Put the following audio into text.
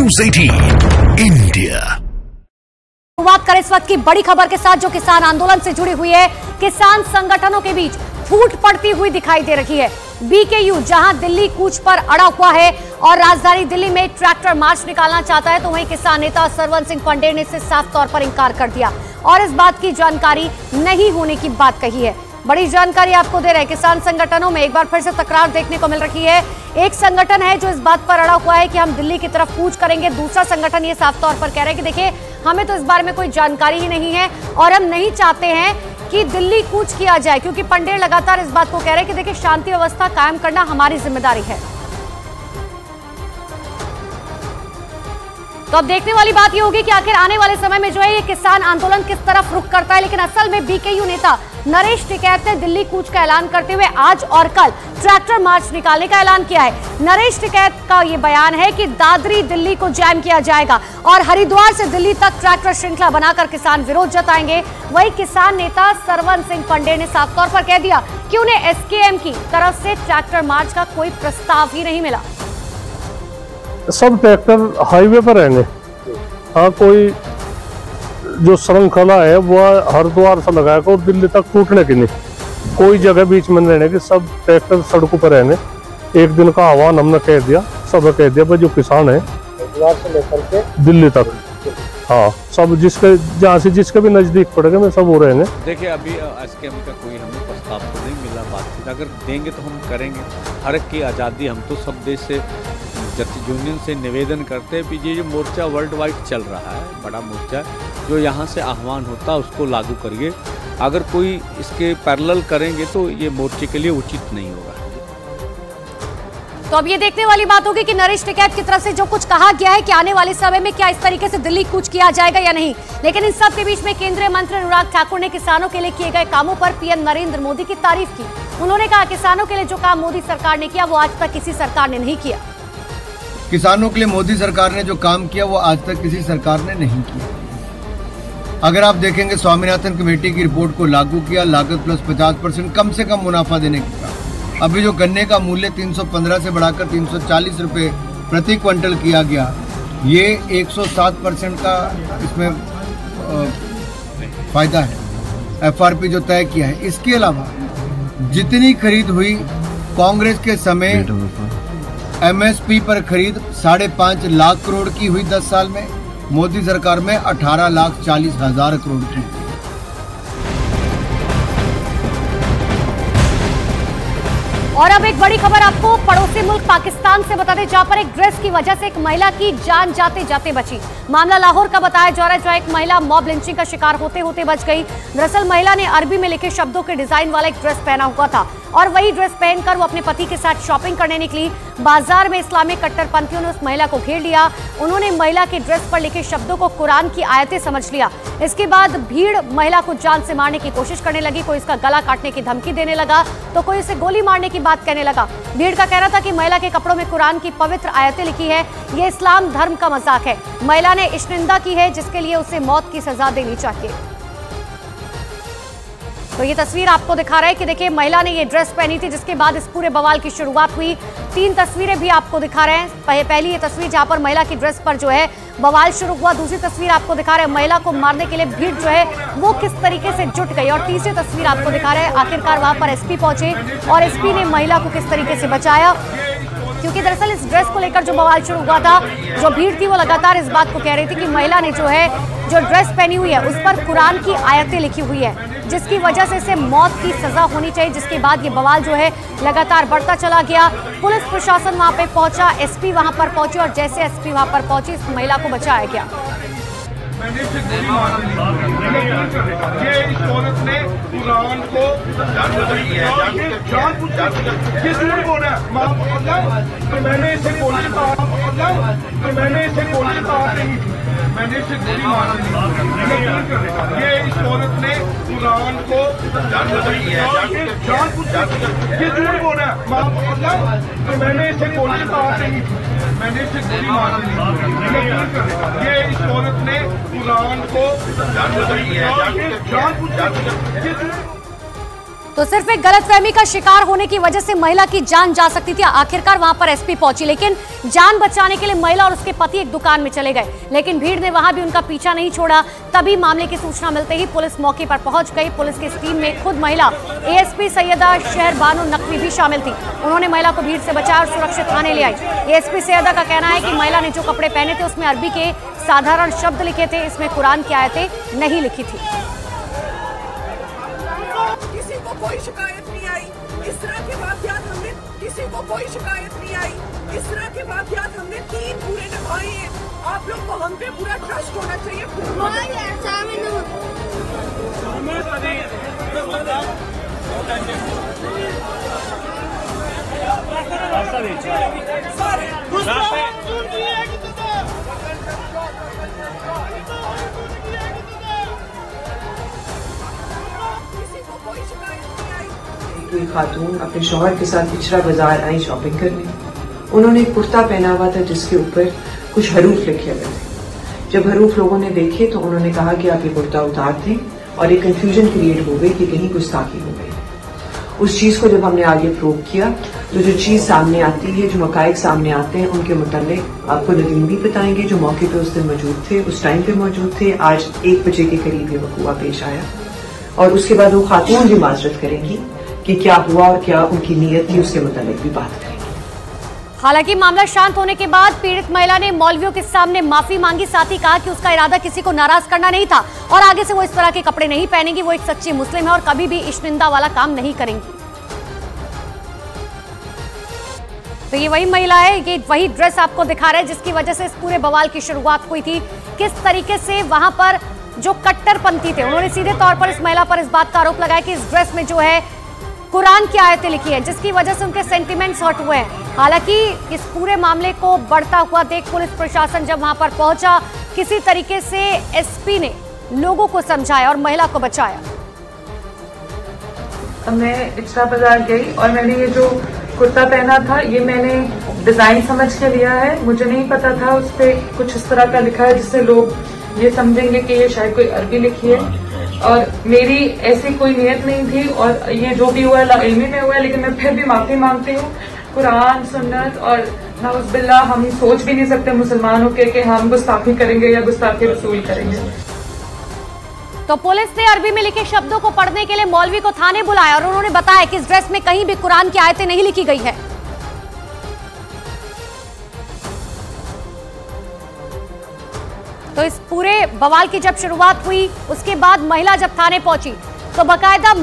News 18 India. बात करें इस वक्त की बड़ी खबर के साथ जो किसान आंदोलन से जुड़ी हुई है। किसान संगठनों के बीच फूट पड़ती हुई दिखाई दे रही है। बीकेयू जहां दिल्ली कूच पर अड़ा हुआ है और राजधानी दिल्ली में ट्रैक्टर मार्च निकालना चाहता है, तो वहीं किसान नेता सरवन सिंह पंडेर ने इससे साफ तौर पर इंकार कर दिया और इस बात की जानकारी नहीं होने की बात कही है। बड़ी जानकारी आपको दे रहे हैं, किसान संगठनों में एक बार फिर से तकरार देखने को मिल रही है। एक संगठन है जो इस बात पर अड़ा हुआ है कि हम दिल्ली की तरफ कूच करेंगे, दूसरा संगठन ये साफ तौर पर कह रहा है कि देखिए हमें तो इस बारे में कोई जानकारी ही नहीं है और हम नहीं चाहते हैं कि दिल्ली कूच किया जाए, क्योंकि पंडेर लगातार इस बात को कह रहे हैं कि देखिए शांति व्यवस्था कायम करना हमारी जिम्मेदारी है। तो अब देखने वाली बात ये होगी कि आखिर आने वाले समय में जो है ये किसान आंदोलन किस तरफ रुख करता है। लेकिन असल में बीकेयू नेता नरेश टिकैत ने दिल्ली कूच का ऐलान करते हुए आज और कल ट्रैक्टर मार्च निकालने का ऐलान किया है। नरेश टिकैत का ये बयान है कि दादरी दिल्ली को जैम किया जाएगा और हरिद्वार से दिल्ली तक ट्रैक्टर श्रृंखला बनाकर किसान विरोध जताएंगे। वही किसान नेता सरवन सिंह पंडेर ने साफ तौर पर कह दिया कि उन्हें एसकेएम की तरफ से ट्रैक्टर मार्च का कोई प्रस्ताव ही नहीं मिला। सब ट्रैक्टर हाईवे पर रहने, हाँ कोई जो श्रृंखला है वह हरिद्वार से लगाकर और दिल्ली तक टूटने की नहीं, कोई जगह बीच में रहने की, सब ट्रैक्टर सड़कों पर रहने। एक दिन का आह्वान हमने कह दिया, सब कह दिया भाई जो किसान है हरिद्वार से लेकर के दिल्ली तक, हाँ सब जिसके जहाँ से जिसके भी नजदीक पड़ेगा मैं सब हो रहेंगे। देखिए अभी एसकेएम का कोई हमें प्रस्ताव तो नहीं मिला, बातचीत अगर देंगे तो हम करेंगे। हर एक की आज़ादी, हम तो सब देश से यूनियन से निवेदन करते हैं कि ये जो मोर्चा वर्ल्ड वाइड चल रहा है, बड़ा मोर्चा जो यहाँ से आह्वान होता है उसको लागू करिए। अगर कोई इसके पैरेलल करेंगे तो ये मोर्चे के लिए उचित नहीं होगा। तो अब ये देखने वाली बात होगी कि नरेश टिकैत की तरफ से जो कुछ कहा गया है कि आने वाले समय में क्या इस तरीके से दिल्ली कूच किया जाएगा या नहीं। लेकिन इन सब के बीच में केंद्रीय मंत्री अनुराग ठाकुर ने किसानों के लिए किए गए कामों पर पीएम नरेंद्र मोदी की तारीफ की। उन्होंने कहा किसानों के लिए जो काम मोदी सरकार ने किया वो आज तक किसी सरकार ने नहीं किया। किसानों के लिए मोदी सरकार ने जो काम किया वो आज तक किसी सरकार ने नहीं किया। अगर आप देखेंगे स्वामीनाथन कमेटी की रिपोर्ट को लागू किया, लागत प्लस 50% कम से कम मुनाफा देने की काम। अभी जो गन्ने का मूल्य 315 से बढ़ाकर 340 रुपये प्रति क्विंटल किया गया, ये 107% का इसमें फायदा है। एफआरपी जो तय किया है, इसके अलावा जितनी खरीद हुई कांग्रेस के समय एमएसपी पर खरीद 5.5 लाख करोड़ की हुई 10 साल में, मोदी सरकार में 18,40,000 करोड़ की। और अब एक बड़ी खबर आपको पड़ोसी मुल्क पाकिस्तान से बता दें, जहां पर एक ड्रेस की वजह से एक महिला की जान जाते जाते बची। मामला लाहौर का बताया जा रहा है, जहां एक महिला मॉब लिंचिंग का शिकार होते होते बच गई। दरअसल महिला ने अरबी में लिखे शब्दों के डिजाइन वाला एक ड्रेस पहना हुआ था और वही ड्रेस पहनकर वो अपने पति के साथ शॉपिंग करने निकली। बाजार में इस्लामिक कट्टरपंथियों ने उस महिला को घेर लिया। उन्होंने महिला के ड्रेस पर लिखे शब्दों को कुरान की आयतें समझ लिया। इसके बाद भीड़ महिला को जान से मारने की कोशिश करने लगी। कोई इसका गला काटने की धमकी देने लगा तो कोई इसे गोली मारने की बात कहने लगा। भीड़ का कहना था कि महिला के कपड़ों में कुरान की पवित्र आयतें लिखी है, ये इस्लाम धर्म का मजाक है। महिला ने इश्निंदा की है जिसके लिए उसे मौत की सजा देनी चाहिए। तो ये तस्वीर आपको दिखा रहा है कि देखिए महिला ने ये ड्रेस पहनी थी, जिसके बाद इस पूरे बवाल की शुरुआत हुई। 3 तस्वीरें भी आपको दिखा रहे हैं। पहली ये तस्वीर जहां पर महिला की ड्रेस पर जो है बवाल शुरू हुआ, दूसरी तस्वीर आपको दिखा रहे हैं महिला को मारने के लिए भीड़ जो है वो किस तरीके से जुट गई, और तीसरी तस्वीर आपको दिखा रहे हैं आखिरकार वहां पर एसपी पहुंचे और एसपी ने महिला को किस तरीके से बचाया। क्योंकि दरअसल इस ड्रेस को लेकर जो बवाल शुरू हुआ था, जो भीड़ थी वो लगातार इस बात को कह रही थी कि महिला ने जो है जो ड्रेस पहनी हुई है उस पर कुरान की आयतें लिखी हुई है, जिसकी वजह से इसे मौत की सजा होनी चाहिए। जिसके बाद ये बवाल जो है लगातार बढ़ता चला गया। पुलिस प्रशासन वहां पे पहुंचा, एसपी वहां पर पहुंचे और जैसे एसपी वहां पर पहुंची इस महिला को बचाया गया। ये इस औरत ने कुरान को मैंने इसे गोली मारा नहीं, मैंने इसे गोली मारा नहीं। ये इस औरत ने कुरान को ये झूठ बोल रहा है, मैंने इसे गोली मारा नहीं, मैंने इसे गोली मारा नहीं। ये इस औरत ने कुरान को तो सिर्फ एक गलतफहमी का शिकार होने की वजह से महिला की जान जा सकती थी। आखिरकार वहां पर एसपी पहुंची, लेकिन जान बचाने के लिए महिला और उसके पति एक दुकान में चले गए, लेकिन भीड़ ने वहां भी उनका पीछा नहीं छोड़ा। तभी मामले की सूचना मिलते ही पुलिस मौके पर पहुंच गई। पुलिस की इस टीम में खुद महिला एएसपी सैयदा शहर बानो नकवी भी शामिल थी। उन्होंने महिला को भीड़ से बचाया और सुरक्षित थाने ले आई। एएसपी सैयदा का कहना है कि महिला ने जो कपड़े पहने थे उसमें अरबी के साधारण शब्द लिखे थे, इसमें कुरान की आयतें नहीं लिखी थी। किसी को कोई शिकायत नहीं आई। इस तरह के वाकयात हमने किसी को कोई शिकायत नहीं आई। इस तरह के वाकयात हमने 3 पूरे निभाए हैं। आप लोग को हम पे पूरा ट्रस्ट होना चाहिए। कोई खातून अपने शौहर के साथ पिछड़ा बाजार आई शॉपिंग करने। उन्होंने एक कुर्ता पहना हुआ था जिसके ऊपर कुछ हरूफ लिखे हुए थे। जब हरूफ लोगों ने देखे तो उन्होंने कहा कि आप ये कुर्ता उतार दें, और एक कंफ्यूजन क्रिएट हो गई कि कहीं गुस्ताखी हो गई। उस चीज को जब हमने आगे प्रूव किया तो जो चीज सामने आती है, जो हकायक सामने आते हैं, उनके मुताल्लिक आपको नदीम भी बताएंगे जो मौके पे उस दिन मौजूद थे, उस टाइम पे मौजूद थे। आज 1 बजे के करीब ये वकूआ पेश आया और उसके बाद वो खातून भी माजरत करेंगी कि क्या हुआ और क्या उनकी नीयत थी, उसके मुताबिक भी बात करेंगे। हालांकि मामला शांत होने के बाद पीड़ित महिला ने मौलवियों के सामने माफी मांगी, साथ ही कहा कि उसका इरादा किसी को नाराज करना नहीं था और आगे से वो इस तरह के कपड़े नहीं पहनेंगी। वो एक सच्ची मुस्लिम है और कभी भी इश्निंदा वाला काम नहीं करेंगी। तो ये वही महिला है, ये वही ड्रेस आपको दिखा रहे हैं जिसकी वजह से इस पूरे बवाल की शुरुआत हुई थी। किस तरीके से वहां पर जो कट्टरपंथी थे उन्होंने सीधे तौर पर इस महिला पर इस बात का आरोप लगाया कि इस ड्रेस में जो है कुरान की आयतें लिखी है, जिसकी वजह से उनके सेंटिमेंट्स हर्ट हुए हैं। हालांकि इस पूरे मामले को बढ़ता हुआ देख पुलिस प्रशासन जब वहां पर पहुंचा, किसी तरीके से एसपी ने लोगों को समझाया और महिला को बचाया। मैं पिछड़ा बाजार गई और मैंने ये जो कुर्ता पहना था ये मैंने डिजाइन समझ के लिया है। मुझे नहीं पता था उस पर कुछ इस तरह का लिखा है जिससे लोग ये समझेंगे कि ये शायद कोई अरबी लिखी है, और मेरी ऐसी कोई नियत नहीं थी। और ये जो भी हुआ इल्मी में हुआ है, लेकिन मैं फिर भी माफी मांगती हूँ। कुरान, सुन्नत और नाउज़ बिल्लाह हम सोच भी नहीं सकते मुसलमानों के कि हम गुस्ताखी करेंगे या गुस्ताखी रसूल करेंगे। तो पुलिस ने अरबी में लिखे शब्दों को पढ़ने के लिए मौलवी को थाने बुलाया और उन्होंने बताया कि इस ड्रेस में कहीं भी कुरान की आयतें नहीं लिखी गई है। तो इस पूरे बवाल की जब शुरुआत हुई उसके बाद महिला जब थाने पहुंची तो बाकायदा